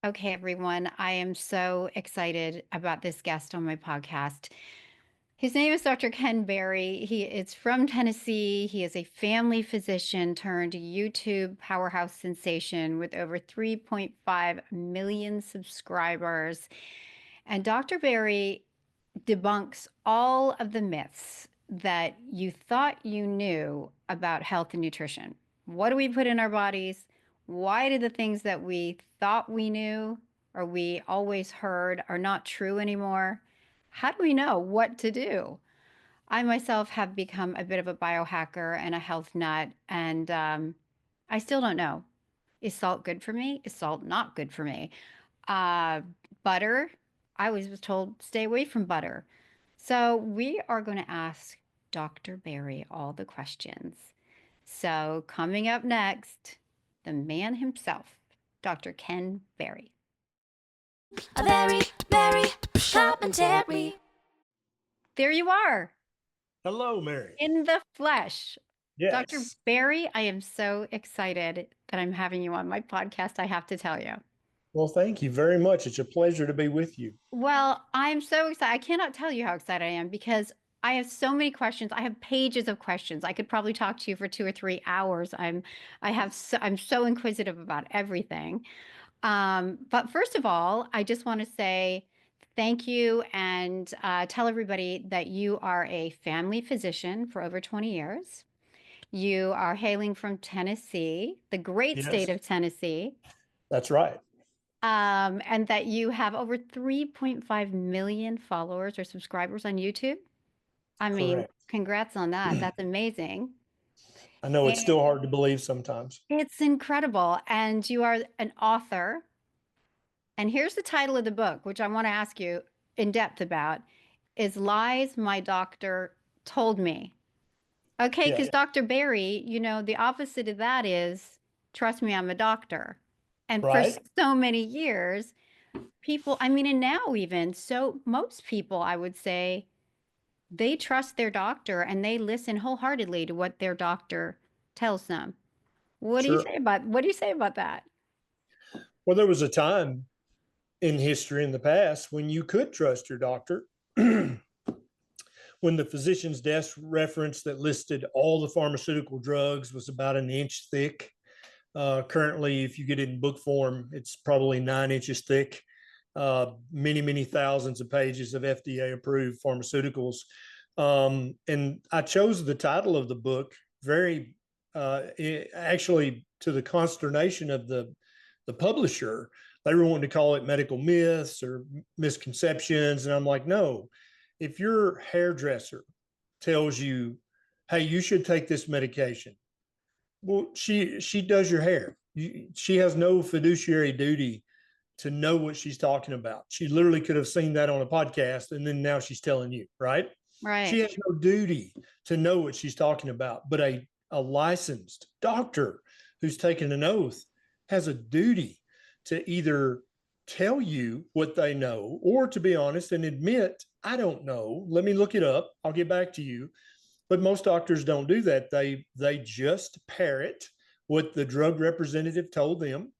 Okay, everyone, I am so excited about this guest on my podcast. His name is Dr. Ken Berry. He is from Tennessee. He is a family physician turned YouTube powerhouse sensation with over 3.5 million subscribers. And Dr. Berry debunks all of the myths that you thought you knew about health and nutrition. What do we put in our bodies? Why do the things that we thought we knew or we always heard are not true anymore? How do we know what to do? I myself have become a bit of a biohacker and a health nut, and I still don't know. Is salt good for me? Is salt not good for me? Uh, Butter, I was told stay away from butter. So we are going to ask Dr. Berry all the questions. So coming up next, the man himself, Dr. Ken Berry. A very, very commentary. There you are Hello, Mary. in the flesh. Dr. Yes. Berry, I am so excited that I'm having you on my podcast, I have to tell you. Well, thank you very much. It's a pleasure to be with you. Well, I'm so excited. I cannot tell you how excited I am because I have so many questions. I have pages of questions. I could probably talk to you for 2 or 3 hours. I'm so inquisitive about everything. But first of all, I just want to say thank you and tell everybody that you are a family physician for over 20 years. You are hailing from Tennessee, the great state Yes, of Tennessee. that's right. And that you have over 3.5 million followers or subscribers on YouTube. I mean, Correct. congrats on that. That's amazing. I know it's And still hard to believe sometimes. it's incredible. And you are an author. And here's the title of the book, which I want to ask you in depth about, is Lies My Doctor Told Me. Okay, Yeah, because Dr. Berry, the opposite of that is, trust me, I'm a doctor. And for right. so many years, people, I mean, and now even, so most people, I would say, they trust their doctor and they listen wholeheartedly to what their doctor tells them. Sure. What do you say about that? Well, there was a time in history in the past when you could trust your doctor. When the physician's desk reference that listed all the pharmaceutical drugs was about an inch thick. Currently, if you get it in book form, it's probably 9 inches thick. Many, many thousands of pages of FDA approved pharmaceuticals. And I chose the title of the book very actually to the consternation of the publisher. They were wanting to call it medical myths or misconceptions. And I'm like, no, if your hairdresser tells you, hey, you should take this medication, well, she does your hair. She has no fiduciary duty to know what she's talking about. She literally could have seen that on a podcast and then now she's telling you, right? She Right. has no duty to know what she's talking about, but a licensed doctor who's taken an oath has a duty to either tell you what they know or, to be honest, and admit, I don't know. Let me look it up. I'll get back to you. But most doctors don't do that. They just parrot what the drug representative told them.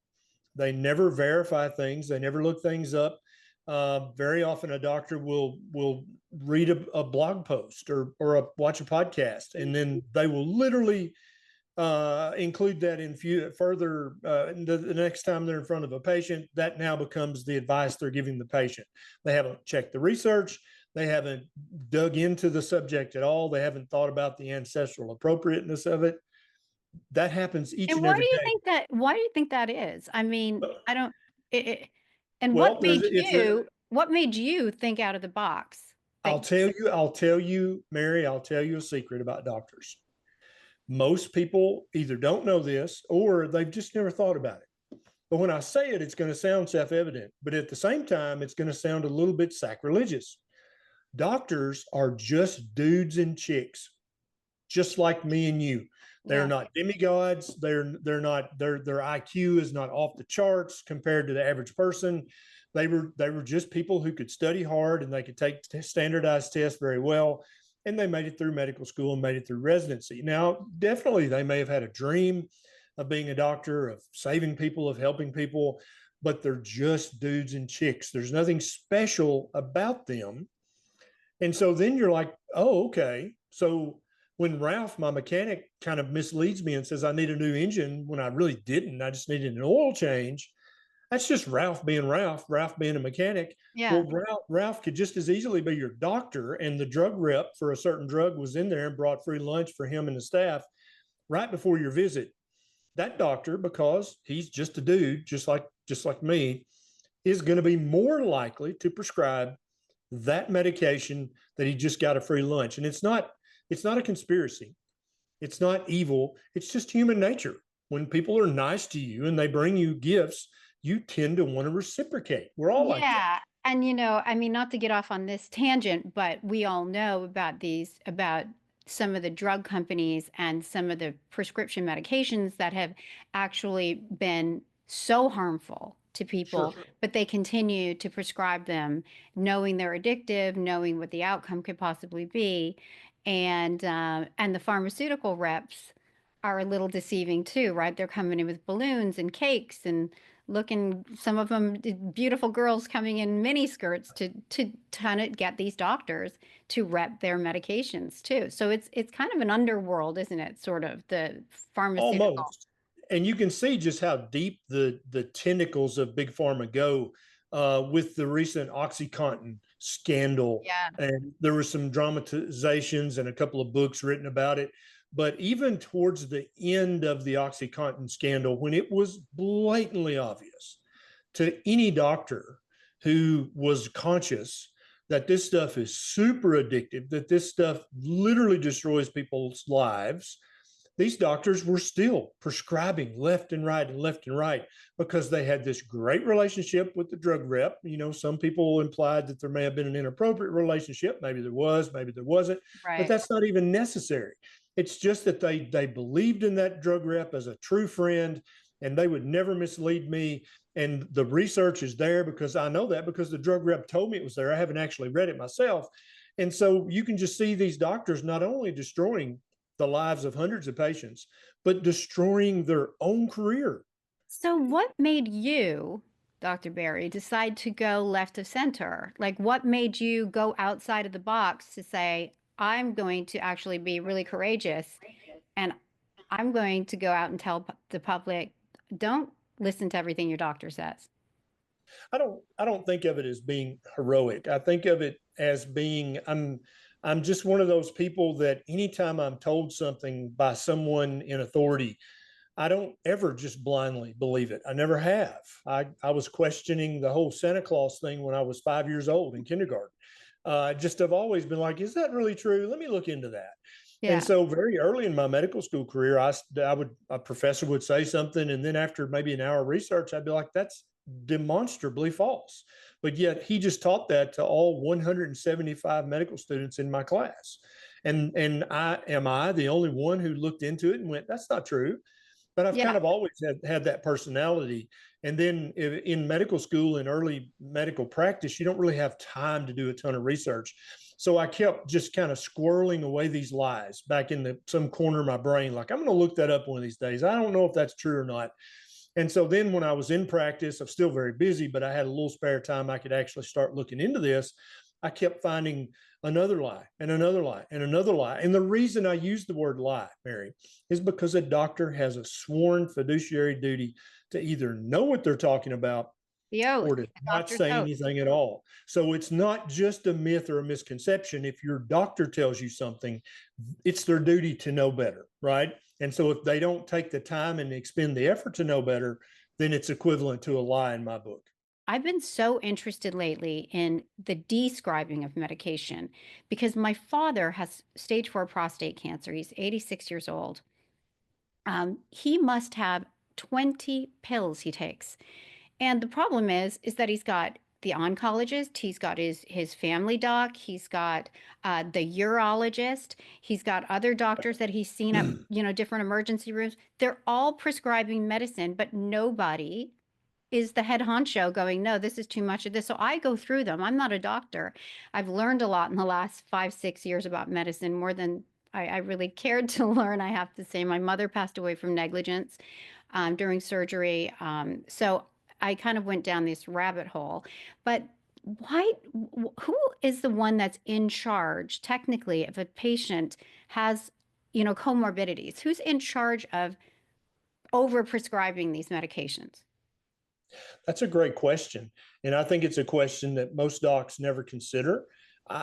They never verify things. They never look things up. Very often, a doctor will read a blog post or watch a podcast, and then they will literally include that in further the next time they're in front of a patient. That now becomes the advice they're giving the patient. They haven't checked the research. They haven't dug into the subject at all. They haven't thought about the ancestral appropriateness of it. That happens each And and every day. why do you think that is? I mean, I don't, and Well, it's a, what made you think out of the box? That, I'll tell you, Mary, I'll tell you a secret about doctors. Most people either don't know this or they've just never thought about it. But when I say it, it's going to sound self-evident, but at the same time, it's going to sound a little bit sacrilegious. Doctors are just dudes and chicks, just like me and you. They're yeah. not demigods. They're not their IQ is not off the charts compared to the average person. They were just people who could study hard and they could take standardized tests very well, and they made it through medical school and made it through residency. Now, definitely, they may have had a dream of being a doctor, of saving people, of helping people, but they're just dudes and chicks. There's nothing special about them. And so then you're like, oh, okay. So when Ralph, my mechanic, kind of misleads me and says I need a new engine when I really didn't, I just needed an oil change. That's just Ralph being Ralph, Ralph being a mechanic. Yeah. Well, Ralph could just as easily be your doctor, and the drug rep for a certain drug was in there and brought free lunch for him and the staff right before your visit. That doctor, because he's just a dude, just like me, is going to be more likely to prescribe that medication that he just got a free lunch. And it's not a conspiracy. It's not evil. It's just human nature. When people are nice to you and they bring you gifts, you tend to want to reciprocate. We're all like that. Yeah. And, I mean, not to get off on this tangent, but we all know about some of the drug companies and some of the prescription medications that have actually been so harmful to people, Sure. but they continue to prescribe them, knowing they're addictive, knowing what the outcome could possibly be. And the pharmaceutical reps are a little deceiving too, right? They're coming in with balloons and cakes and looking, some of them beautiful girls coming in mini skirts to kind of get these doctors to rep their medications too. So it's kind of an underworld, isn't it? Sort of the pharmaceutical. Almost. And you can see just how deep the tentacles of big pharma go with the recent OxyContin scandal. Yeah. And there were some dramatizations and a couple of books written about it. But even towards the end of the OxyContin scandal, when it was blatantly obvious to any doctor who was conscious that this stuff is super addictive, that this stuff literally destroys people's lives, these doctors were still prescribing left and right and left and right because they had this great relationship with the drug rep. Some people implied that there may have been an inappropriate relationship. Maybe there was, maybe there wasn't, but that's not even necessary. It's just that they believed in that drug rep as a true friend, and they would never mislead me. And the research is there because I know that because the drug rep told me it was there. I haven't actually read it myself. And so you can just see these doctors not only destroying the lives of hundreds of patients, but destroying their own career. So what made you, Dr. Berry, decide to go left of center? Like what made you go outside of the box to say, I'm going to actually be really courageous and I'm going to go out and tell the public, don't listen to everything your doctor says? I don't think of it as being heroic. I think of it as being I'm just one of those people that anytime I'm told something by someone in authority, I don't ever just blindly believe it. I never have. I was questioning the whole Santa Claus thing when I was 5 years old in kindergarten. Just have always been like, is that really true? Let me look into that. Yeah. And so very early in my medical school career, a professor would say something, and then after maybe an hour of research, I'd be like, that's demonstrably false. But yet he just taught that to all 175 medical students in my class. And am I the only one who looked into it and went, that's not true? But I've kind of always had that personality. And then in medical school and early medical practice, you don't really have time to do a ton of research. So I kept just kind of squirreling away these lies back in some corner of my brain. Like, I'm going to look that up one of these days. I don't know if that's true or not. And so then when I was in practice, I'm still very busy, but I had a little spare time. I could actually start looking into this. I kept finding another lie and another lie and another lie. And the reason I use the word lie, Mary, is because a doctor has a sworn fiduciary duty to either know what they're talking about or to not say anything at all. So it's not just a myth or a misconception. If your doctor tells you something, it's their duty to know better, right? And so if they don't take the time and expend the effort to know better, then it's equivalent to a lie in my book. I've been so interested lately in the describing of medication because my father has stage 4 prostate cancer. He's 86 years old. He must have 20 pills he takes. And the problem is that he's got the oncologist, he's got his family doc, he's got the urologist, he's got other doctors that he's seen at different emergency rooms. They're all prescribing medicine, but nobody is the head honcho going, no, this is too much of this. So I go through them. I'm not a doctor. I've learned a lot in the last 5-6 years about medicine, more than I really cared to learn, I have to say. My mother passed away from negligence during surgery. So I kind of went down this rabbit hole. But who is the one that's in charge technically if a patient has, comorbidities? Who's in charge of overprescribing these medications? That's a great question. And I think it's a question that most docs never consider.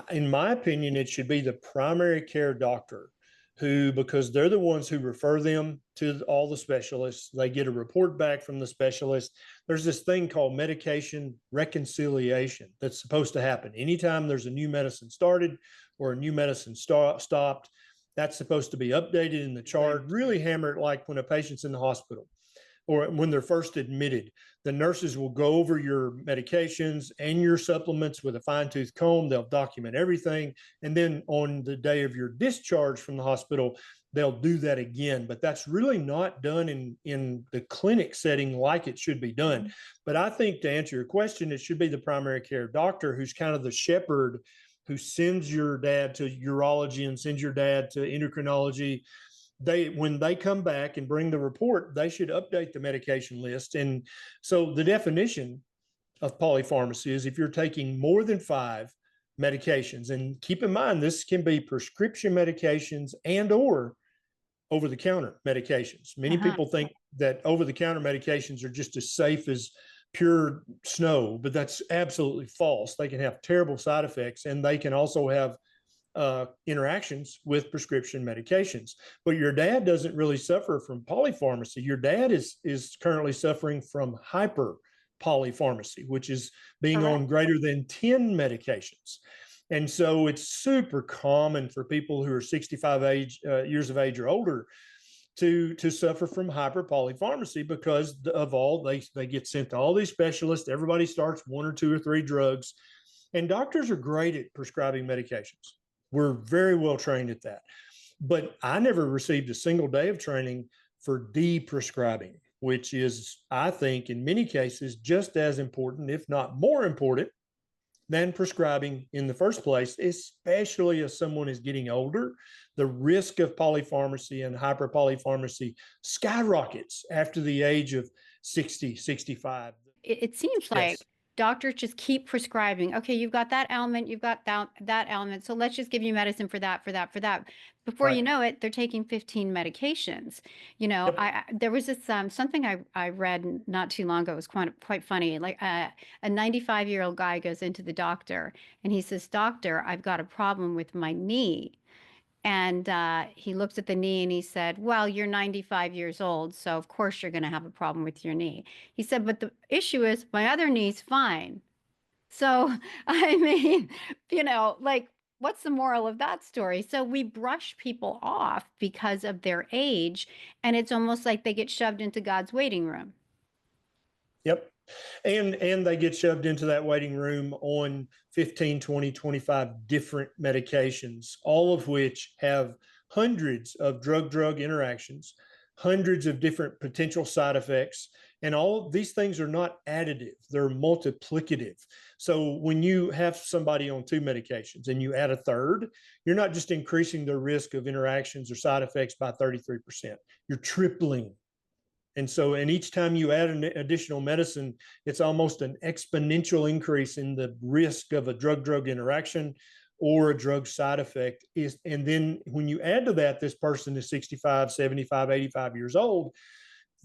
In my opinion, it should be the primary care doctor who, because they're the ones who refer them to all the specialists, they get a report back from the specialist. There's this thing called medication reconciliation that's supposed to happen. Anytime there's a new medicine started or a new medicine stopped, that's supposed to be updated in the chart, really hammer it like when a patient's in the hospital or when they're first admitted. The nurses will go over your medications and your supplements with a fine-tooth comb. They'll document everything. And then on the day of your discharge from the hospital, they'll do that again. But that's really not done in the clinic setting like it should be done. But I think to answer your question, it should be the primary care doctor who's kind of the shepherd who sends your dad to urology and sends your dad to endocrinology. When they come back and bring the report, they should update the medication list. And so the definition of polypharmacy is if you're taking more than 5 medications, and keep in mind, this can be prescription medications and or over-the-counter medications. Many people think that over-the-counter medications are just as safe as pure snow, but that's absolutely false. They can have terrible side effects, and they can also have interactions with prescription medications. But your dad doesn't really suffer from polypharmacy. Your dad is currently suffering from hyperpolypharmacy, which is being on greater than 10 medications. And so it's super common for people who are 65 years of age or older to suffer from hyperpolypharmacy because of all they get sent to all these specialists. Everybody starts 1 or 2 or 3 drugs, and doctors are great at prescribing medications. We're very well trained at that. But I never received a single day of training for de-prescribing, which is, I think, in many cases, just as important, if not more important, than prescribing in the first place, especially as someone is getting older. The risk of polypharmacy and hyperpolypharmacy skyrockets after the age of 60, 65. It seems like doctors just keep prescribing. Okay, you've got that ailment, you've got that ailment, so let's just give you medicine for that. Before you know it, they're taking 15 medications. There was this something I read not too long ago. It was quite funny. Like a 95-year-old guy goes into the doctor and he says, "Doctor, I've got a problem with my knee." And he looked at the knee and he said, "Well, you're 95 years old, so of course you're going to have a problem with your knee." He said, "But the issue is my other knee's fine." So, I mean, like, what's the moral of that story? So we brush people off because of their age, and it's almost like they get shoved into God's waiting room. Yep. And they get shoved into that waiting room on 15, 20, 25 different medications, all of which have hundreds of drug-drug interactions, hundreds of different potential side effects. And all of these things are not additive, they're multiplicative. So when you have somebody on 2 medications and you add a third, you're not just increasing their risk of interactions or side effects by 33%, you're tripling. And each time you add an additional medicine, it's almost an exponential increase in the risk of a drug-drug interaction or a drug side effect. And then when you add to that, this person is 65, 75, 85 years old,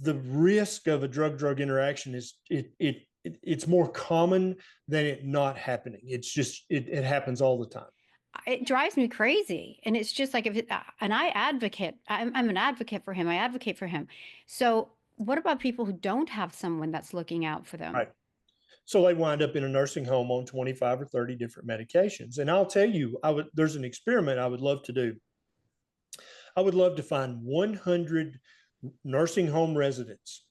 the risk of a drug-drug interaction it's more common than it not happening. It's just, it happens all the time. It drives me crazy. And it's just like, and I'm an advocate for him. I advocate for him. So what about people who don't have someone that's looking out for them? Right. So they wind up in a nursing home on 25 or 30 different medications. And I'll tell you, there's an experiment I would love to do. I would love to find 100 nursing home residents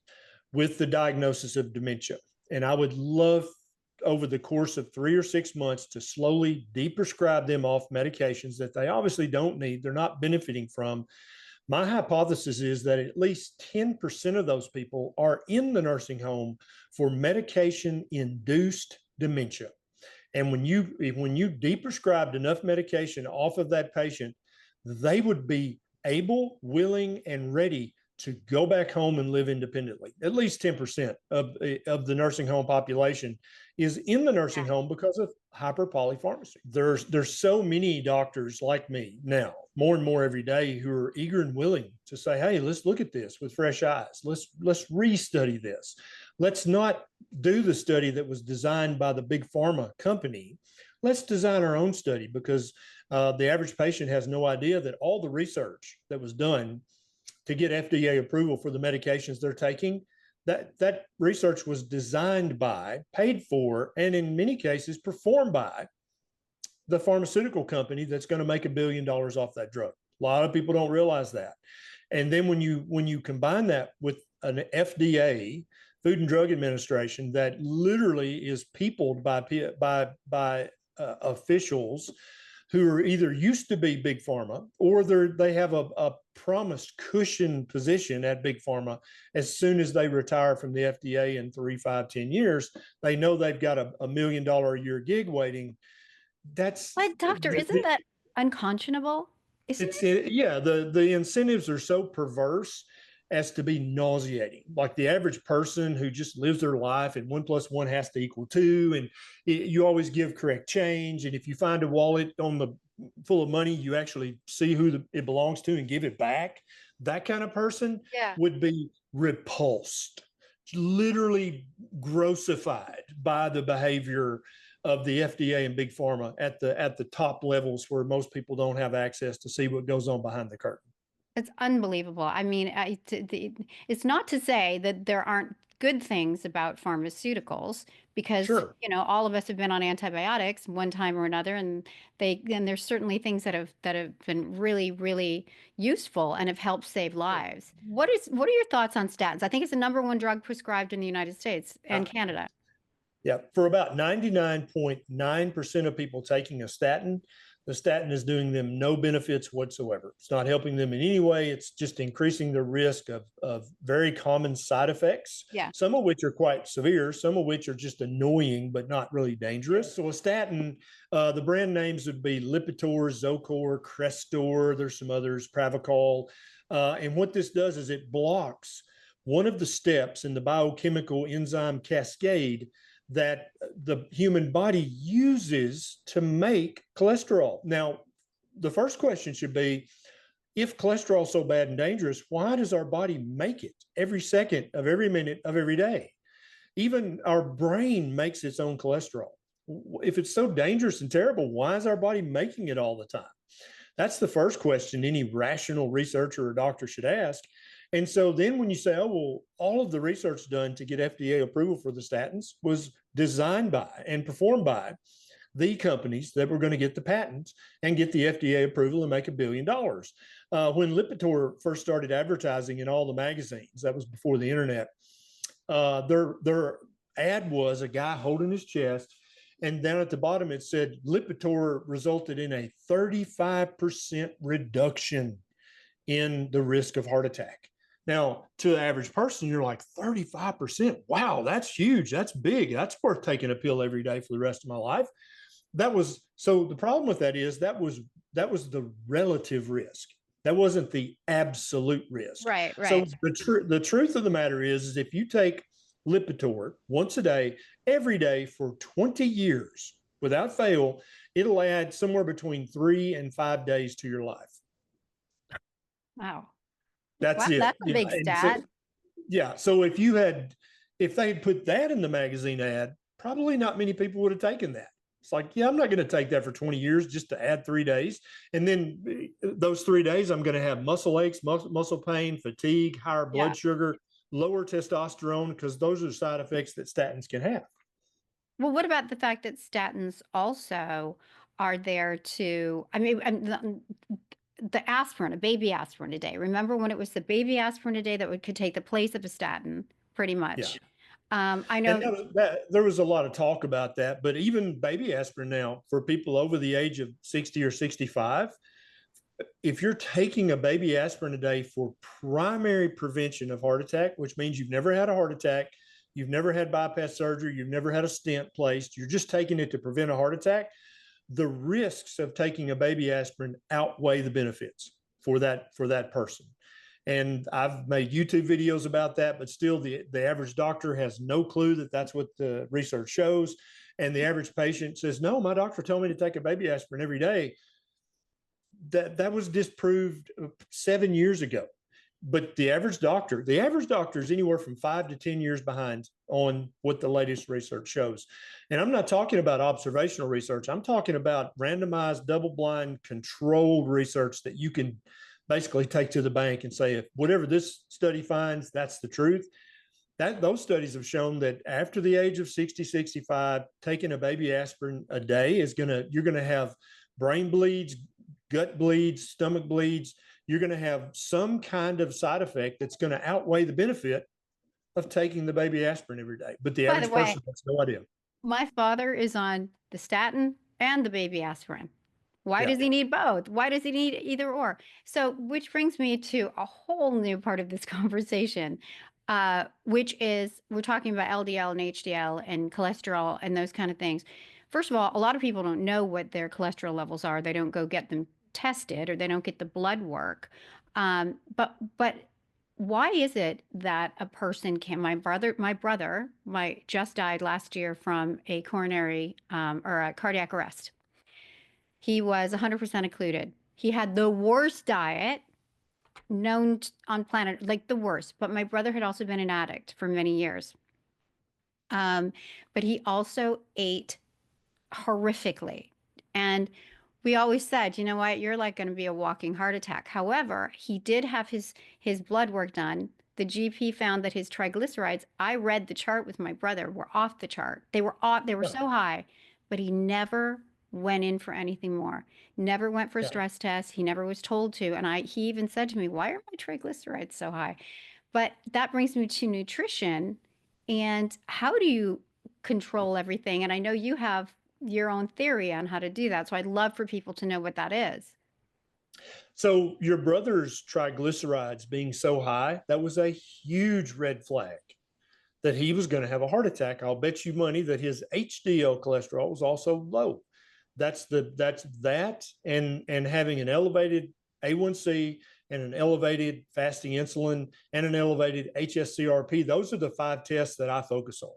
with the diagnosis of dementia. And I would love, over the course of 3 or 6 months, to slowly de-prescribe them off medications that they obviously don't need, they're not benefiting from. My hypothesis is that at least 10% of those people are in the nursing home for medication-induced dementia. And when you de-prescribed enough medication off of that patient, they would be able, willing, and ready to go back home and live independently. At least 10% of the nursing home population is in the nursing home because of hyperpolypharmacy. There's so many doctors like me now, more and more every day, who are eager and willing to say, hey, let's look at this with fresh eyes. Let's restudy this. Let's not do the study that was designed by the big pharma company. Let's design our own study, because the average patient has no idea that all the research that was done to get FDA approval for the medications they're taking, that research was designed by, paid for, and in many cases performed by the pharmaceutical company that's going to make $1 billion off that drug. A lot of people don't realize that. And then when you combine that with an FDA, Food and Drug Administration, that literally is peopled by officials who are either used to be big pharma, or they have a promised cushion position at big pharma. As soon as they retire from the FDA in 3, 5, 10 years, they know they've got a $1 million a year gig waiting. But doctor, isn't that unconscionable? Yeah, the incentives are so perverse as to be nauseating. Like the average person who just lives their life and 1 + 1 has to equal 2, and you always give correct change. And if you find a wallet full of money, you actually see who it belongs to and give it back. That kind of person would be repulsed, literally grossified by the behavior of the FDA and big pharma at the top levels, where most people don't have access to see what goes on behind the curtain. It's unbelievable. I mean, it's not to say that there aren't good things about pharmaceuticals, because, Sure. all of us have been on antibiotics one time or another, and there's certainly things that have been really, really useful and have helped save lives. What are your thoughts on statins? I think it's the #1 drug prescribed in the United States and Canada. Yeah, for about 99.9% of people taking a statin, the statin is doing them no benefits whatsoever. It's not helping them in any way. It's just increasing the risk of very common side effects, some of which are quite severe, some of which are just annoying but not really dangerous. So a statin, the brand names would be Lipitor, Zocor, Crestor. There's some others, Pravachol. And what this does is it blocks one of the steps in the biochemical enzyme cascade that the human body uses to make cholesterol. Now, the first question should be, if cholesterol is so bad and dangerous, why does our body make it every second of every minute of every day? Even our brain makes its own cholesterol. If it's so dangerous and terrible, why is our body making it all the time? That's the first question any rational researcher or doctor should ask. And so then when you say, oh, well, all of the research done to get FDA approval for the statins was designed by and performed by the companies that were going to get the patents and get the FDA approval and make $1 billion. When Lipitor first started advertising in all the magazines, that was before the internet, their ad was a guy holding his chest, and down at the bottom it said Lipitor resulted in a 35% reduction in the risk of heart attack. Now, to the average person, you're like, 35%. Wow, that's huge. That's big. That's worth taking a pill every day for the rest of my life. So the problem with that is that was the relative risk. That wasn't the absolute risk. Right. So the truth of the matter is if you take Lipitor once a day, every day for 20 years without fail, it'll add somewhere between 3 and 5 days to your life. Wow. That's it. That's a big stat. So if they had put that in the magazine ad, probably not many people would have taken that. It's like, yeah, I'm not going to take that for 20 years just to add 3 days. And then those 3 days, I'm going to have muscle aches, muscle pain, fatigue, higher blood sugar, lower testosterone, because those are side effects that statins can have. Well, what about the fact that statins also are there to, the aspirin, a baby aspirin a day. Remember when it was the baby aspirin a day that could take the place of a statin, pretty much. I know there was a lot of talk about that, but even baby aspirin now for people over the age of 60 or 65, if you're taking a baby aspirin a day for primary prevention of heart attack, which means you've never had a heart attack, you've never had bypass surgery, you've never had a stent placed, you're just taking it to prevent a heart attack, the risks of taking a baby aspirin outweigh the benefits for that person. And I've made YouTube videos about that, but still the average doctor has no clue that that's what the research shows. And the average patient says, no, my doctor told me to take a baby aspirin every day. That was disproved 7 years ago. But the average doctor is anywhere from 5 to 10 years behind on what the latest research shows. And I'm not talking about observational research. I'm talking about randomized, double-blind, controlled research that you can basically take to the bank and say, if whatever this study finds, that's the truth. Those studies have shown that after the age of 60, 65, taking a baby aspirin a day you're going to have brain bleeds, gut bleeds, stomach bleeds. You're going to have some kind of side effect that's going to outweigh the benefit of taking the baby aspirin every day. But the average person has no idea. My father is on the statin and the baby aspirin. Why Yeah. does he need both? Why does he need either or? So, which brings me to a whole new part of this conversation, which is we're talking about LDL and HDL and cholesterol and those kind of things. First of all, a lot of people don't know what their cholesterol levels are. They don't go get them tested or they don't get the blood work. But why is it that a person can, my brother just died last year from a coronary or a cardiac arrest. He was 100% occluded. He had the worst diet known on planet, like the worst. But my brother had also been an addict for many years. But he also ate horrifically. And we always said, you know what, you're like going to be a walking heart attack. However, he did have his blood work done. The GP found that his triglycerides, I read the chart with my brother, were off the chart. They were so high, but he never went in for anything more. Never went for a stress test. He never was told to. And he even said to me, why are my triglycerides so high? But that brings me to nutrition. And how do you control everything? And I know you have your own theory on how to do that. So I'd love for people to know what that is. So your brother's triglycerides being so high, that was a huge red flag that he was going to have a heart attack. I'll bet you money that his HDL cholesterol was also low. That's that and having an elevated A1C and an elevated fasting insulin and an elevated HSCRP. Those are the 5 tests that I focus on.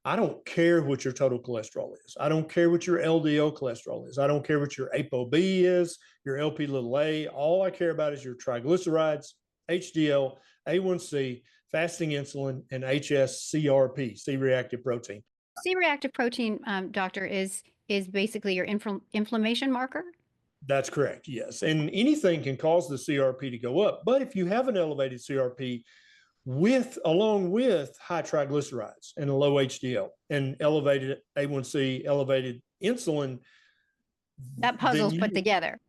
I don't care what your total cholesterol is. I don't care what your LDL cholesterol is. I don't care what your ApoB is, your LP little a. All I care about is your triglycerides, HDL, A1C, fasting insulin, and HSCRP, C-reactive protein. C-reactive protein, doctor, is basically your inflammation marker? That's correct, yes. And anything can cause the CRP to go up. But if you have an elevated CRP, along with high triglycerides and a low HDL and elevated A1C, elevated insulin, that puzzle's put together.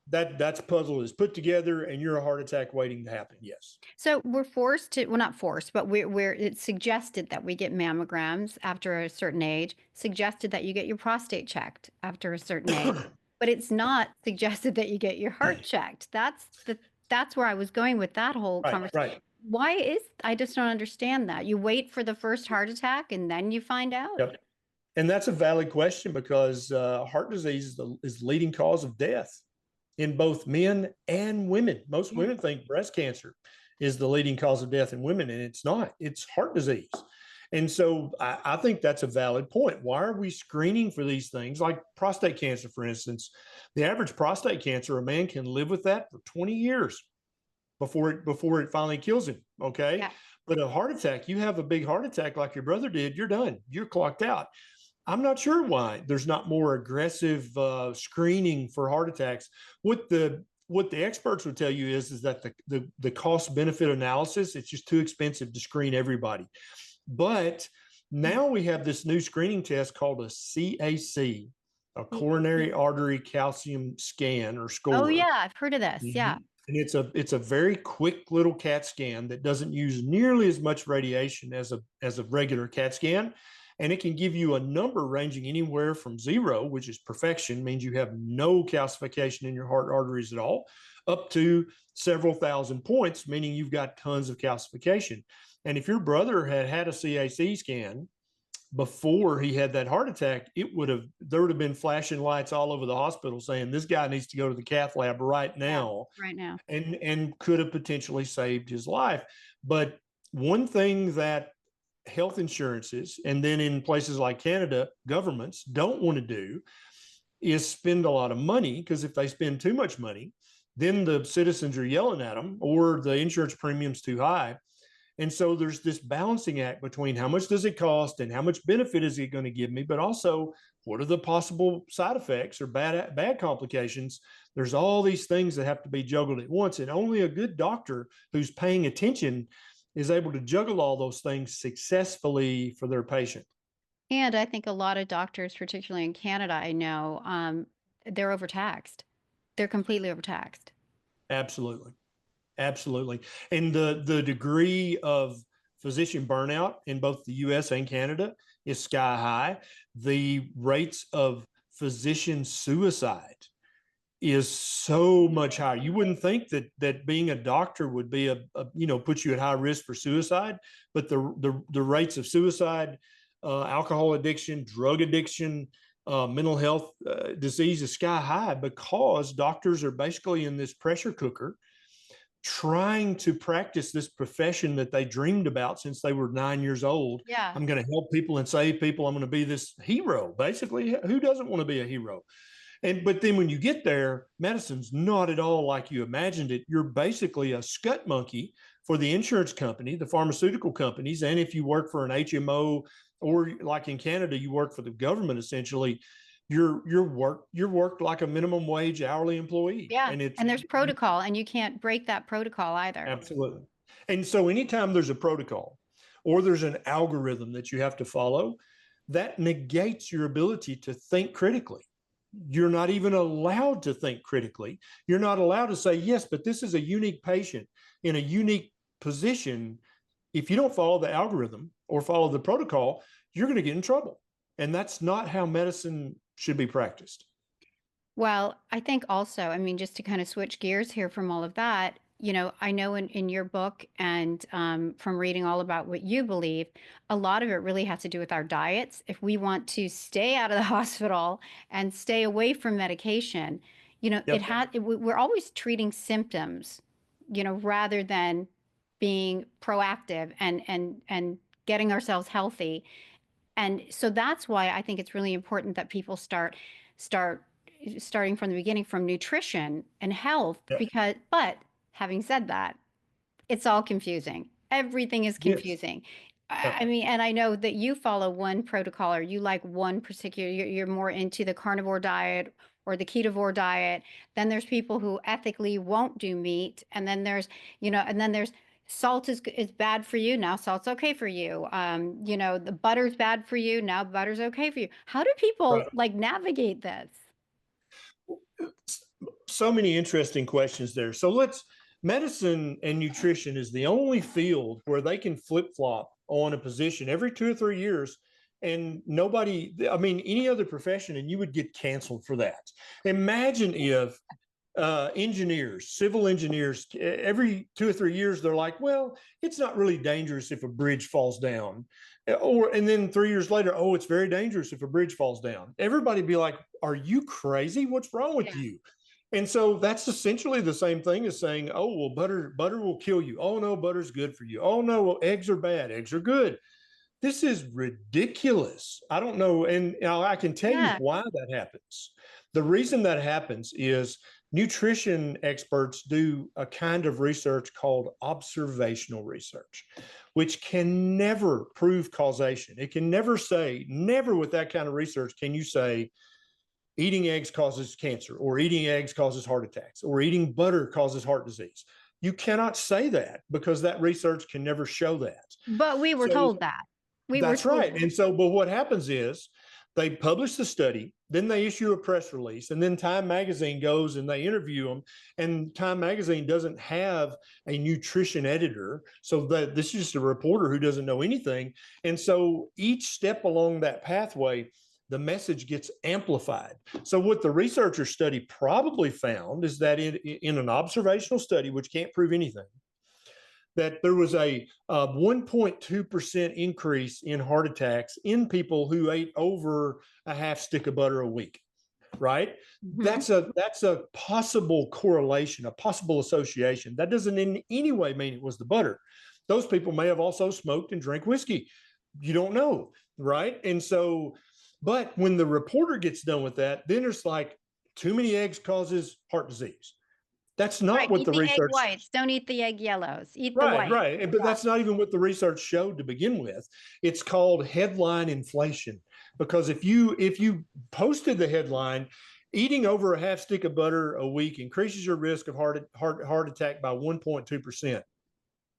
That's puzzle is put together and you're a heart attack waiting to happen. Yes. So we're forced to, well, not forced, but it's suggested that we get mammograms after a certain age, suggested that you get your prostate checked after a certain age, but it's not suggested that you get your heart checked. That's where I was going with that whole conversation. Right. I just don't understand that. You wait for the first heart attack and then you find out. Yep. And that's a valid question because heart disease is the leading cause of death in both men and women. Most women think breast cancer is the leading cause of death in women, and it's not. It's heart disease. And so I think that's a valid point. Why are we screening for these things? Like prostate cancer, for instance, the average prostate cancer, a man can live with that for 20 years before it finally kills him. Okay. Yeah. But a heart attack, you have a big heart attack like your brother did, you're done. You're clocked out. I'm not sure why there's not more aggressive screening for heart attacks. What the experts would tell you is that the cost benefit analysis, it's just too expensive to screen everybody. But now we have this new screening test called a CAC, a coronary artery calcium scan or score. Oh yeah, I've heard of this. Mm-hmm. Yeah. And it's a very quick little CAT scan that doesn't use nearly as much radiation as a regular CAT scan. And it can give you a number ranging anywhere from 0, which is perfection, means you have no calcification in your heart arteries at all, up to several thousand points, meaning you've got tons of calcification. And if your brother had a CAC scan, before he had that heart attack, there would have been flashing lights all over the hospital saying this guy needs to go to the cath lab right now, right now. and could have potentially saved his life. But one thing that health insurances, and then in places like Canada, governments don't want to do is spend a lot of money, because if they spend too much money, then the citizens are yelling at them or the insurance premium's too high. And so there's this balancing act between how much does it cost and how much benefit is it going to give me, but also what are the possible side effects or bad complications. There's all these things that have to be juggled at once, and only a good doctor who's paying attention is able to juggle all those things successfully for their patient. And I think a lot of doctors, particularly in Canada, I know, they're overtaxed. They're completely overtaxed. Absolutely. Absolutely. And the degree of physician burnout in both the US and Canada is sky high. The rates of physician suicide is so much higher. You wouldn't think that being a doctor would be put you at high risk for suicide, but the rates of suicide, alcohol addiction, drug addiction, mental health disease is sky high, because doctors are basically in this pressure cooker trying to practice this profession that they dreamed about since they were 9 years old. Yeah. I'm going to help people and save people. I'm going to be this hero. Basically, who doesn't want to be a hero? But then when you get there, medicine's not at all like you imagined it. You're basically a scut monkey for the insurance company, the pharmaceutical companies, and if you work for an HMO, or like in Canada, you work for the government, essentially, you're worked like a minimum wage hourly employee. Yeah. And there's protocol, and you can't break that protocol either. Absolutely. And so anytime there's a protocol or there's an algorithm that you have to follow, that negates your ability to think critically. You're not even allowed to think critically. You're not allowed to say, yes, but this is a unique patient in a unique position. If you don't follow the algorithm or follow the protocol, you're going to get in trouble. And that's not how medicine should be practiced. Well, I think also, I mean, just to kind of switch gears here from all of that, I know in your book and from reading all about what you believe, a lot of it really has to do with our diets. If we want to stay out of the hospital and stay away from medication, Yep. we're always treating symptoms, rather than being proactive and getting ourselves healthy. And so that's why I think it's really important that people starting from the beginning, from nutrition and health, Yep. but having said that, it's all confusing. Everything is Yes. confusing. I Yep. mean, and I know that you follow one protocol, or you like one particular, you're more into the carnivore diet or the ketovore diet. Then there's people who ethically won't do meat. And then there's salt is bad for you. Now salt's okay for you. The butter's bad for you. Now butter's okay for you. How do people Right. like navigate this? So many interesting questions there. So medicine and nutrition is the only field where they can flip flop on a position every 2 or 3 years. And nobody, I mean, any other profession, and you would get canceled for that. Imagine if engineers, civil engineers, every 2 or 3 years, they're like, well, it's not really dangerous if a bridge falls down. And then 3 years later, oh, it's very dangerous if a bridge falls down. Everybody be like, are you crazy? What's wrong with you? And so that's essentially the same thing as saying, oh, well, butter will kill you. Oh, no, butter's good for you. Oh, no, well, eggs are bad. Eggs are good. This is ridiculous. I don't know. And I can tell you Yeah. why that happens. The reason that happens is nutrition experts do a kind of research called observational research, which can never prove causation. It can never with that kind of research can you say, eating eggs causes cancer, or eating eggs causes heart attacks, or eating butter causes heart disease. You cannot say that because that research can never show that. But we were So told that. that's right. And so, but what happens is they publish the study, then they issue a press release, and then Time Magazine goes and they interview them. And Time Magazine doesn't have a nutrition editor. So this is just a reporter who doesn't know anything. And so each step along that pathway, the message gets amplified. So what the researcher study probably found is that in an observational study, which can't prove anything, that there was a 1.2% increase in heart attacks in people who ate over a half stick of butter a week. Right? That's a possible correlation, a possible association. That doesn't in any way mean it was the butter. Those people may have also smoked and drank whiskey. You don't know, right? And so, but when the reporter gets done with that, then it's like too many eggs causes heart disease. That's not Right. what Eat the the egg research. whites. Don't eat the egg yellows. Eat the Right, white. right. But that's not even what the research showed to begin with. It's called headline inflation. Because if you posted the headline, eating over a half stick of butter a week increases your risk of heart attack by 1.2%.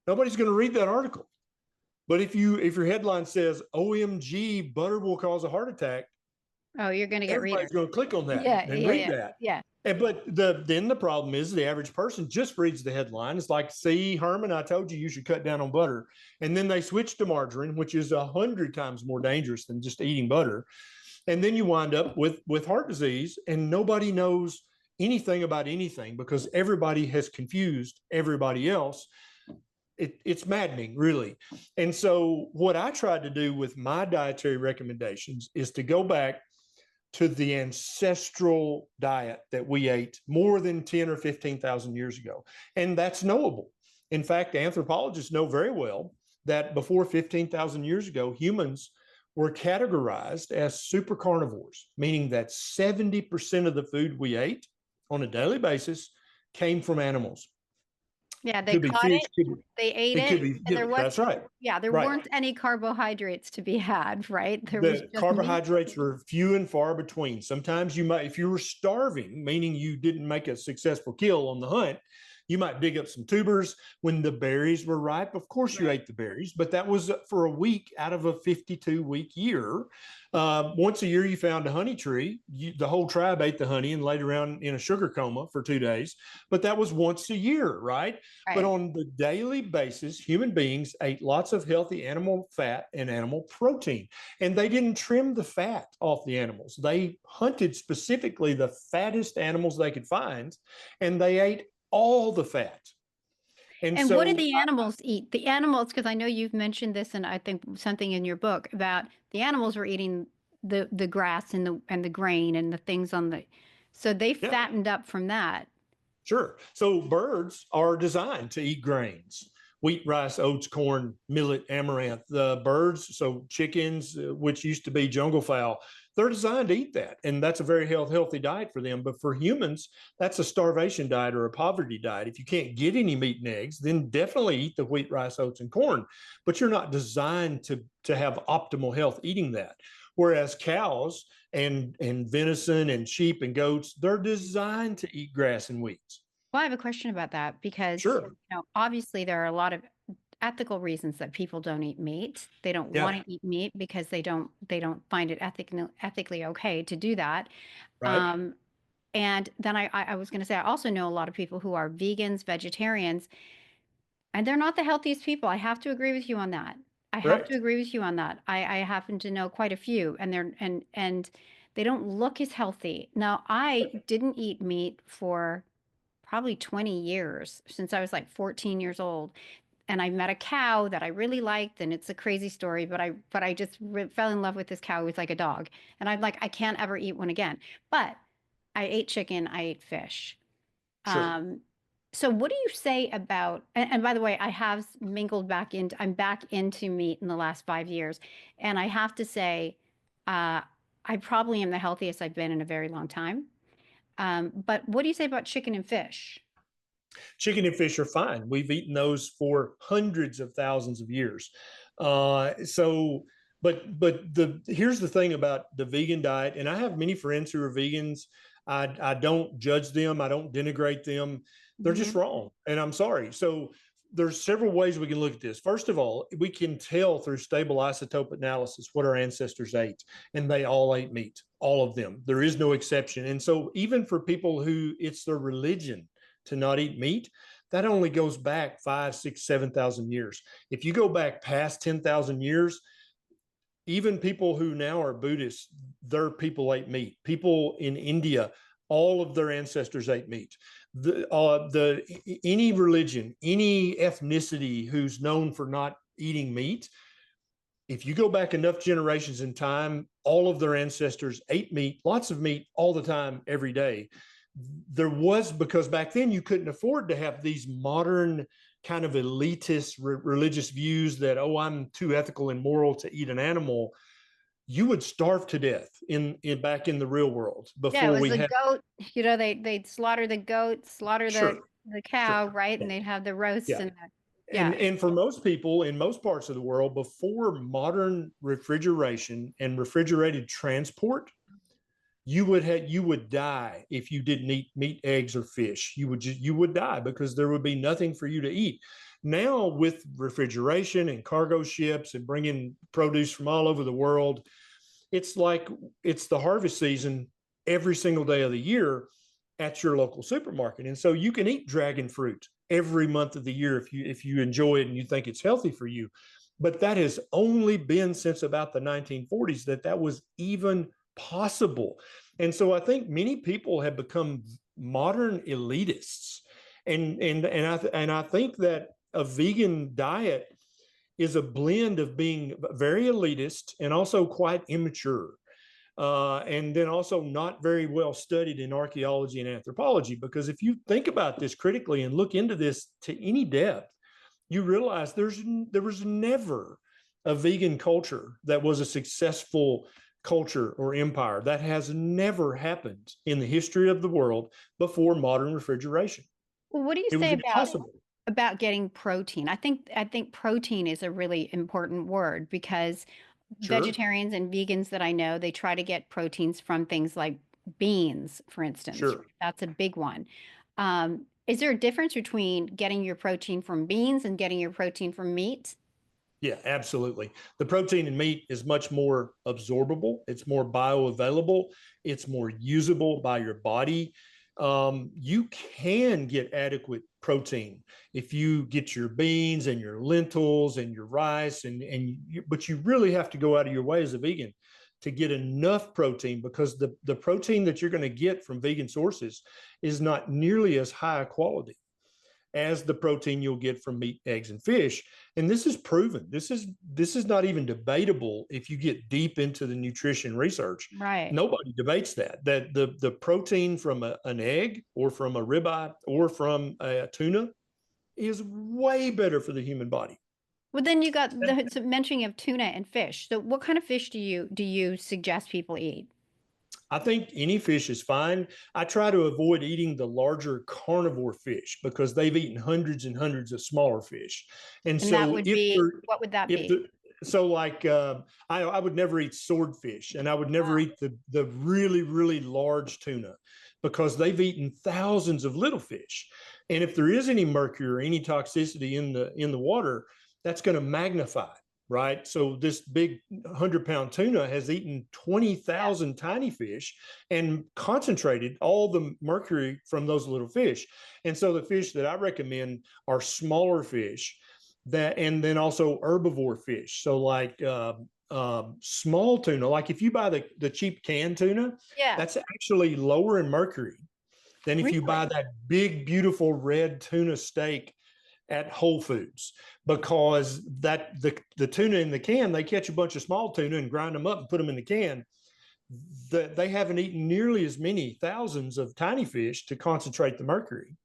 Nobody's going to read that article. But if your headline says OMG, butter will cause a heart attack, Oh, you're going to get everybody's readers. going to click on that Yeah, and yeah, read yeah, that. yeah. But then the problem is the average person just reads the headline. It's like, see, Herman, I told you should cut down on butter. And then they switch to margarine, which is 100 times more dangerous than just eating butter. And then you wind up with heart disease, and nobody knows anything about anything because everybody has confused everybody else. It's maddening, really. And so what I tried to do with my dietary recommendations is to go back to the ancestral diet that we ate more than 10 or 15,000 years ago. And that's knowable. In fact, anthropologists know very well that before 15,000 years ago, humans were categorized as super carnivores, meaning that 70% of the food we ate on a daily basis came from animals. Yeah, they Could be caught fish, it, they ate it could it, be, and there was that's right. there Right. weren't any carbohydrates to be had, right? There was The just meat. carbohydrates were few and far between. Sometimes you might, if you were starving, meaning you didn't make a successful kill on the hunt, you might dig up some tubers. When the berries were ripe, of course you ate the berries, but that was for a week out of a 52-week year. Once a year, you found a honey tree. The whole tribe ate the honey and laid around in a sugar coma for 2 days. But that was once a year, right? But on the daily basis, human beings ate lots of healthy animal fat and animal protein. And they didn't trim the fat off the animals. They hunted specifically the fattest animals they could find, and they ate all the fat. And so what did the animals eat? The animals, because I know you've mentioned this, and I think something in your book about the animals were eating the grass and the grain and the things on the, so they fattened up from that. Sure. So birds are designed to eat grains: wheat, rice, oats, corn, millet, amaranth. The birds, so chickens, which used to be jungle fowl, they're designed to eat that. And that's a very healthy diet for them. But for humans, that's a starvation diet or a poverty diet. If you can't get any meat and eggs, then definitely eat the wheat, rice, oats, and corn. But you're not designed to have optimal health eating that. Whereas cows and venison and sheep and goats, they're designed to eat grass and weeds. Well, I have a question about that because, Sure. obviously there are a lot of ethical reasons that people don't eat meat. They don't want to eat meat because they don't find it ethically okay to do that. Right. And then I was going to say, I also know a lot of people who are vegans, vegetarians, and they're not the healthiest people. I have to agree with you on that. I have to agree with you on that. I happen to know quite a few, and and they don't look as healthy. Now, I didn't eat meat for probably 20 years, since I was like 14 years old. And I met a cow that I really liked, and it's a crazy story, but I just fell in love with this cow. It was like a dog. And I'm like, I can't ever eat one again. But I ate chicken, I ate fish. Sure. So what do you say about, and by the way, I have mingled back into, I'm back into meat in the last 5 years. And I have to say, I probably am the healthiest I've been in a very long time. But what do you say about chicken and fish? Chicken and fish are fine. We've eaten those for hundreds of thousands of years. But here's the thing about the vegan diet, and I have many friends who are vegans. I don't judge them. I don't denigrate them. They're just wrong, and I'm sorry. So there's several ways we can look at this. First of all, we can tell through stable isotope analysis what our ancestors ate, and they all ate meat, all of them. There is no exception. And so even for people who it's their religion to not eat meat, that only goes back 5, 6, 7,000 years. If you go back past 10,000 years, even people who now are Buddhists, their people ate meat. People in India, all of their ancestors ate meat. any religion, any ethnicity who's known for not eating meat, if you go back enough generations in time, all of their ancestors ate meat, lots of meat all the time, every day. There was, because back then you couldn't afford to have these modern kind of elitist religious views that, oh, I'm too ethical and moral to eat an animal. You would starve to death in back in the real world Yeah, it before was we the had. goat, they'd slaughter the goat, slaughter Sure, the sure, cow, right? And yeah, they'd have the roasts yeah. and the, and yeah. and for most people in most parts of the world, before modern refrigeration and refrigerated transport, you would die if you didn't eat meat, eggs, or fish. You would die because there would be nothing for you to eat. Now, with refrigeration and cargo ships and bringing produce from all over the world, it's like it's the harvest season every single day of the year at your local supermarket. And so you can eat dragon fruit every month of the year if you enjoy it and you think it's healthy for you. But that has only been since about the 1940s that was even possible. And so I think many people have become modern elitists. And I think that a vegan diet is a blend of being very elitist and also quite immature. And then also not very well studied in archaeology and anthropology. Because if you think about this critically and look into this to any depth, you realize there was never a vegan culture that was a successful culture or empire. That has never happened in the history of the world before modern refrigeration. Well, what do you It was say impossible. about getting protein? I think protein is a really important word because Sure, vegetarians and vegans that I know, they try to get proteins from things like beans, for instance. sure. That's a big one. Is there a difference between getting your protein from beans and getting your protein from meat? Yeah, absolutely. The protein in meat is much more absorbable. It's more bioavailable. It's more usable by your body. You can get adequate protein if you get your beans and your lentils and your rice, but you really have to go out of your way as a vegan to get enough protein, because the protein that you're going to get from vegan sources is not nearly as high a quality as the protein you'll get from meat, eggs, and fish. And this is proven. This is not even debatable if you get deep into the nutrition research. Right. Nobody debates that the protein from an egg or from a ribeye or from a tuna is way better for the human body. Well, then you got the mentioning of tuna and fish. So what kind of fish do you suggest people eat? I think any fish is fine. I try to avoid eating the larger carnivore fish because they've eaten hundreds and hundreds of smaller fish. And And that so would be, what would that if be? the, so like I would never eat swordfish, and I would never Ah, eat the really, really large tuna because they've eaten thousands of little fish. And if there is any mercury or any toxicity in the water, that's going to magnify, right? So this big 100-pound tuna has eaten yeah. 20,000 tiny fish and concentrated all the mercury from those little fish. And so the fish that I recommend are smaller fish, and then also herbivore fish. So like small tuna, like if you buy the cheap canned tuna, Yeah. that's actually lower in mercury than if you buy Really? that big, beautiful red tuna steak at Whole Foods, because the tuna in the can, they catch a bunch of small tuna and grind them up and put them in the can. They haven't eaten nearly as many thousands of tiny fish to concentrate the mercury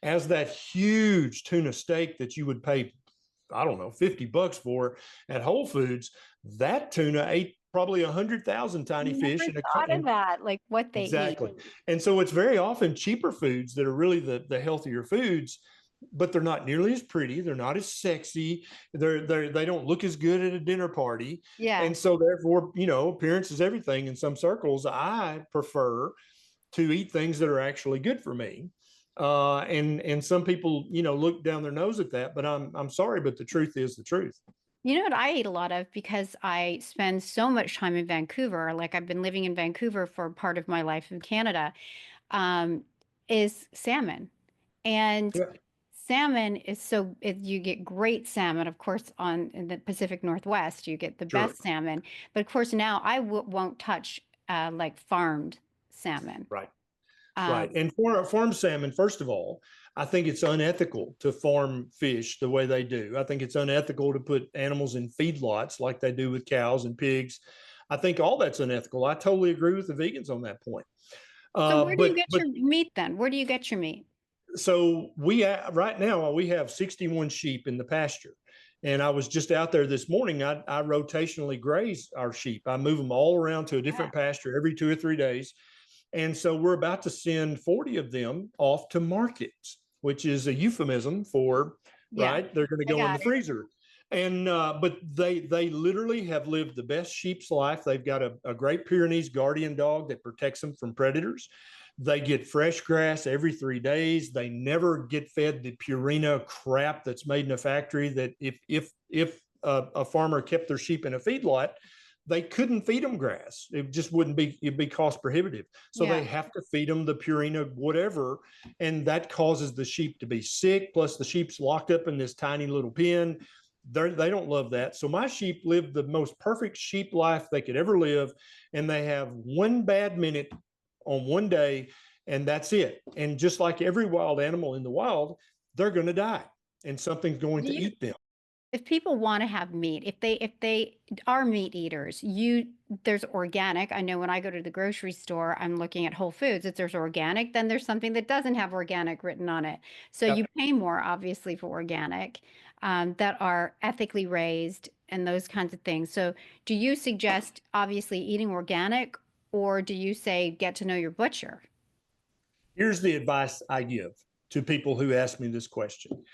as that huge tuna steak that you would pay, I don't know, $50 for at Whole Foods. That tuna ate probably 100,000 tiny Never fish thought of that, like what they eat. exactly. And so it's very often cheaper foods that are really the healthier foods, but they're not nearly as pretty. They're not as sexy. They don't look as good at a dinner party. Yeah. And so therefore, appearance is everything. In some circles, I prefer to eat things that are actually good for me. And some people, look down their nose at that, but I'm sorry, but the truth is the truth. You know what I eat a lot of because I spend so much time in Vancouver, like I've been living in Vancouver for part of my life in Canada, um, is salmon. And Yeah, salmon is you get great salmon, of course, in the Pacific Northwest, you get the sure. best salmon. But of course, now I won't touch like farmed salmon. Right. Right. And farm salmon, first of all, I think it's unethical to farm fish the way they do. I think it's unethical to put animals in feedlots like they do with cows and pigs. I think all that's unethical. I totally agree with the vegans on that point. So where do you get But your meat then? Where do you get your meat? so right now we have 61 sheep in the pasture. And I was just out there this morning. I rotationally graze our sheep. I move them all around to a different pasture every 2 or 3 days. And so we're about to send 40 of them off to markets, which is a euphemism for, right? They're going to go in the freezer. And but they literally have lived the best sheep's life. They've got a Great Pyrenees guardian dog that protects them from predators. They get fresh grass every 3 days. They never get fed the Purina crap that's made in a factory that if a farmer kept their sheep in a feedlot, they couldn't feed them grass. It just wouldn't be, it'd be cost prohibitive. So they have to feed them the Purina, whatever. And that causes the sheep to be sick. Plus the sheep's locked up in this tiny little pen. They don't love that. So my sheep live the most perfect sheep life they could ever live. And they have one bad minute on one day, and that's it. And just like every wild animal in the wild, they're going to die and something's going to eat them. If people want to have meat, if they are meat eaters, there's organic. I know when I go to the grocery store, I'm looking at Whole Foods. If there's organic, then there's something that doesn't have organic written on it. So you pay more, obviously, for organic that are ethically raised and those kinds of things. So do you suggest, obviously, eating organic, or do you say get to know your butcher? Here's the advice I give to people who ask me this question.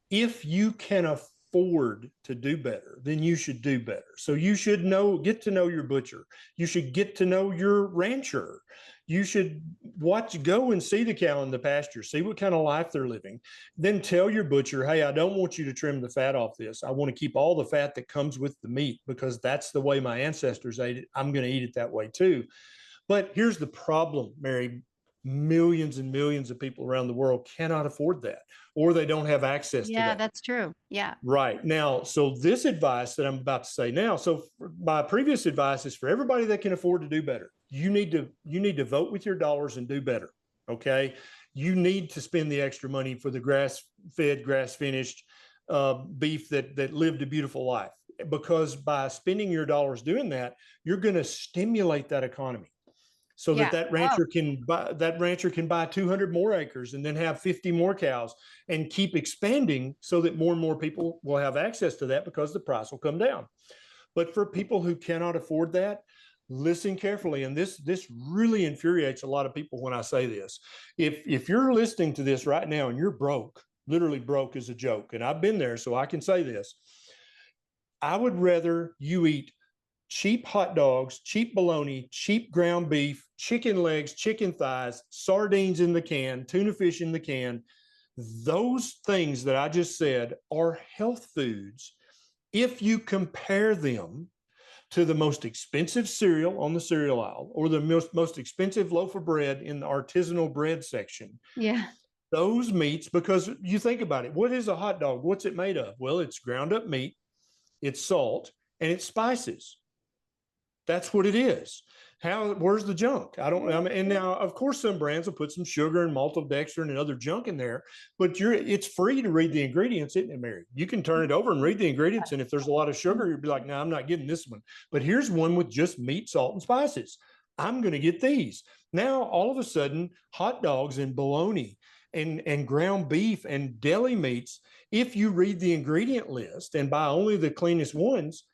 If you can afford to do better, then you should do better. So you should get to know your butcher. You should get to know your rancher. You should go and see the cow in the pasture, see what kind of life they're living. Then tell your butcher, hey, I don't want you to trim the fat off this. I want to keep all the fat that comes with the meat because that's the way my ancestors ate it. I'm going to eat it that way too. But here's the problem, Mary. Millions and millions of people around the world cannot afford that, or they don't have access to that. Yeah, that's true. Yeah. Right. Now, so this advice that I'm about to say now, so my previous advice is for everybody that can afford to do better. You need to vote with your dollars and do better. Okay. You need to spend the extra money for the grass-fed, grass-finished beef that lived a beautiful life, because by spending your dollars doing that, you're going to stimulate that economy. So that rancher can buy 200 more acres and then have 50 more cows and keep expanding so that more and more people will have access to that because the price will come down. But for people who cannot afford that, listen carefully. And this really infuriates a lot of people when I say this. If you're listening to this right now and you're broke, literally broke is a joke, and I've been there, so I can say this. I would rather you eat cheap hot dogs, cheap bologna, cheap ground beef, chicken legs, chicken thighs, sardines in the can, tuna fish in the can. Those things that I just said are health foods if you compare them to the most expensive cereal on the cereal aisle or the most expensive loaf of bread in the artisanal bread section. Yeah. Those meats, because you think about it, what is a hot dog? What's it made of? Well, it's ground up meat, it's salt, and it's spices. That's what it is. Where's the junk? And now, of course, some brands will put some sugar and maltodextrin and other junk in there, but it's free to read the ingredients, isn't it, Mary? You can turn it over and read the ingredients. And if there's a lot of sugar, you'd be like, no, I'm not getting this one. But here's one with just meat, salt, and spices. I'm going to get these. Now, all of a sudden, hot dogs and bologna and ground beef and deli meats, if you read the ingredient list and buy only the cleanest ones,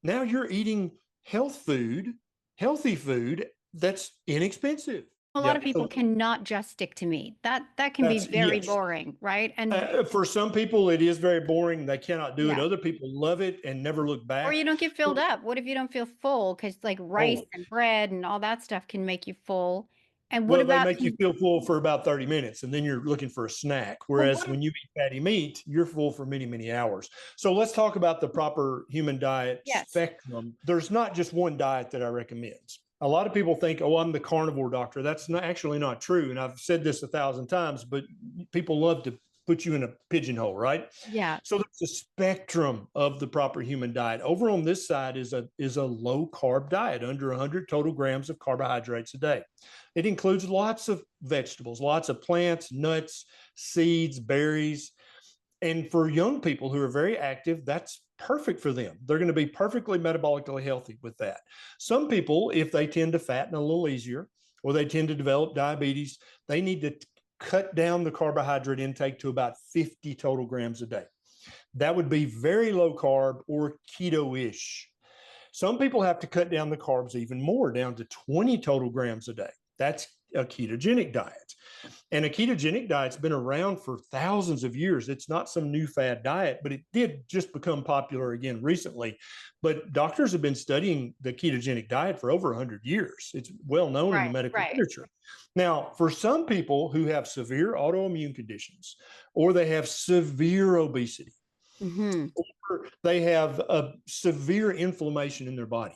now you're eating healthy food that's inexpensive. A lot of people cannot just stick to meat. That can be very boring, right? And for some people, it is very boring. They cannot do it. Other people love it and never look back. Or you don't get filled up. What if you don't feel full? Because like rice and bread and all that stuff can make you full. And what about they make you feel full for about 30 minutes and then you're looking for a snack. Whereas when you eat fatty meat, you're full for many, many hours. So let's talk about the proper human diet spectrum. There's not just one diet that I recommend. A lot of people think, oh, I'm the carnivore doctor. That's actually not true. And I've said this 1,000 times, but people love to put you in a pigeonhole, right? Yeah. So there's a spectrum of the proper human diet. Over on this side is a low carb diet, under 100 total grams of carbohydrates a day. It includes lots of vegetables, lots of plants, nuts, seeds, berries. And for young people who are very active, that's perfect for them. They're going to be perfectly metabolically healthy with that. Some people, if they tend to fatten a little easier or they tend to develop diabetes, they need to cut down the carbohydrate intake to about 50 total grams a day. That would be very low carb or keto-ish. Some people have to cut down the carbs even more, down to 20 total grams a day. That's a ketogenic diet. And a ketogenic diet's been around for thousands of years. It's not some new fad diet, but it did just become popular again recently. But doctors have been studying the ketogenic diet for over 100 years. It's well known in the medical literature. Now, for some people who have severe autoimmune conditions, or they have severe obesity, or they have a severe inflammation in their body,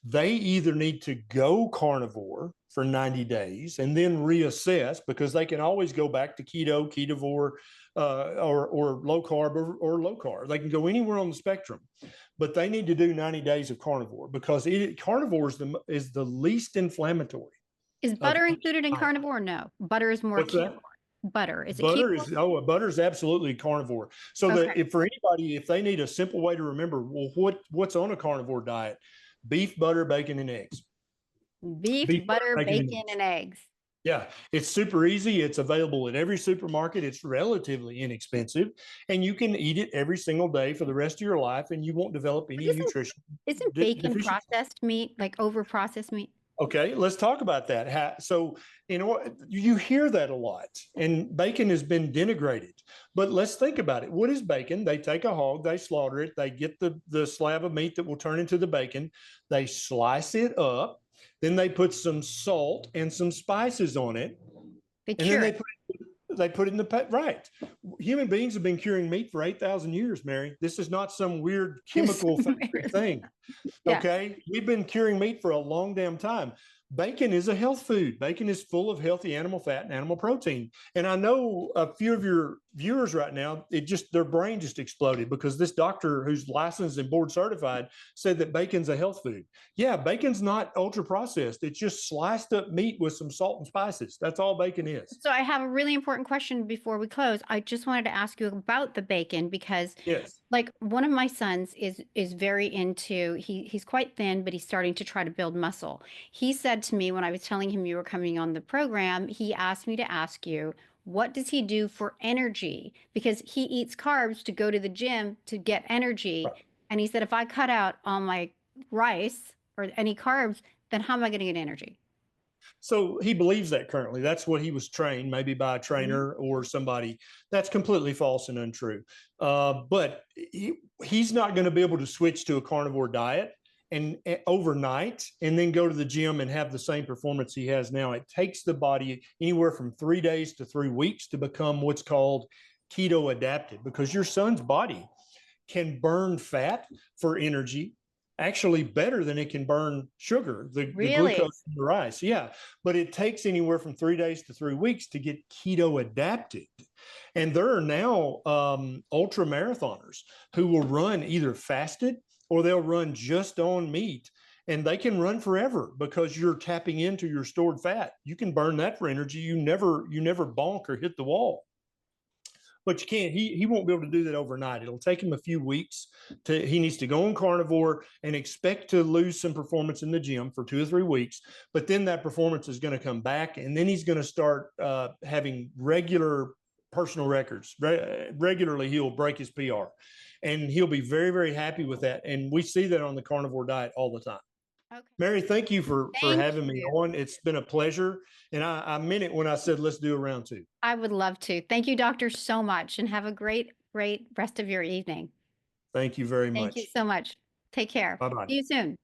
they either need to go carnivore for 90 days and then reassess, because they can always go back to keto, ketovore, or low carb or low carb. They can go anywhere on the spectrum, but they need to do 90 days of carnivore, because carnivore is the least inflammatory. Is butter included in carnivore or no? Butter is more What's that? keto. Butter is it Butter keto? butter is absolutely carnivore. So that if for anybody, if they need a simple way to remember, well, what's on a carnivore diet? Beef, butter, bacon, and eggs. Beef, butter, bacon, and eggs. Yeah, it's super easy. It's available at every supermarket. It's relatively inexpensive, and you can eat it every single day for the rest of your life, and you won't develop any nutrition. Isn't bacon processed meat, like over processed meat? Okay, let's talk about that. So, you hear that a lot, and bacon has been denigrated. But let's think about it. What is bacon? They take a hog, they slaughter it, they get the slab of meat that will turn into the bacon, they slice it up, then they put some salt and some spices on it, and then they put it in the pot. Right. Human beings have been curing meat for 8,000 years, Mary. This is not some weird chemical thing. Okay. Yeah. We've been curing meat for a long damn time. Bacon is a health food. Bacon is full of healthy animal fat and animal protein. And I know a few of your viewers right now, their brain just exploded, because this doctor who's licensed and board certified said that bacon's a health food. Yeah, bacon's not ultra processed. It's just sliced up meat with some salt and spices. That's all bacon is. So I have a really important question before we close. I just wanted to ask you about the bacon, because like one of my sons is very into, he's quite thin, but he's starting to try to build muscle. He said to me when I was telling him you were coming on the program, he asked me to ask you, what does he do for energy? Because he eats carbs to go to the gym to get energy. Right. And he said, if I cut out all my rice or any carbs, then how am I going to get energy? So he believes that currently. That's what he was trained, maybe by a trainer or somebody. That's completely false and untrue. But he's not going to be able to switch to a carnivore diet and overnight and then go to the gym and have the same performance he has now. It takes the body anywhere from 3 days to 3 weeks to become what's called keto adapted, because your son's body can burn fat for energy actually better than it can burn sugar, the glucose in the rice. Yeah, but it takes anywhere from 3 days to 3 weeks to get keto adapted. And there are now ultra marathoners who will run either fasted or they'll run just on meat, and they can run forever because you're tapping into your stored fat. You can burn that for energy. You never bonk or hit the wall. But you can't, he won't be able to do that overnight. It'll take him a few weeks. He needs to go on carnivore and expect to lose some performance in the gym for 2 or 3 weeks. But then that performance is going to come back, and then he's going to start having regular personal records. Regularly, he'll break his PR, and he'll be very, very happy with that. And we see that on the carnivore diet all the time. Okay. Mary, thank you for having me on. It's been a pleasure. And I meant it when I said, let's do a round 2. I would love to. Thank you, doctor, so much. And have a great, great rest of your evening. Thank you very much. Thank you so much. Take care. Bye-bye. See you soon.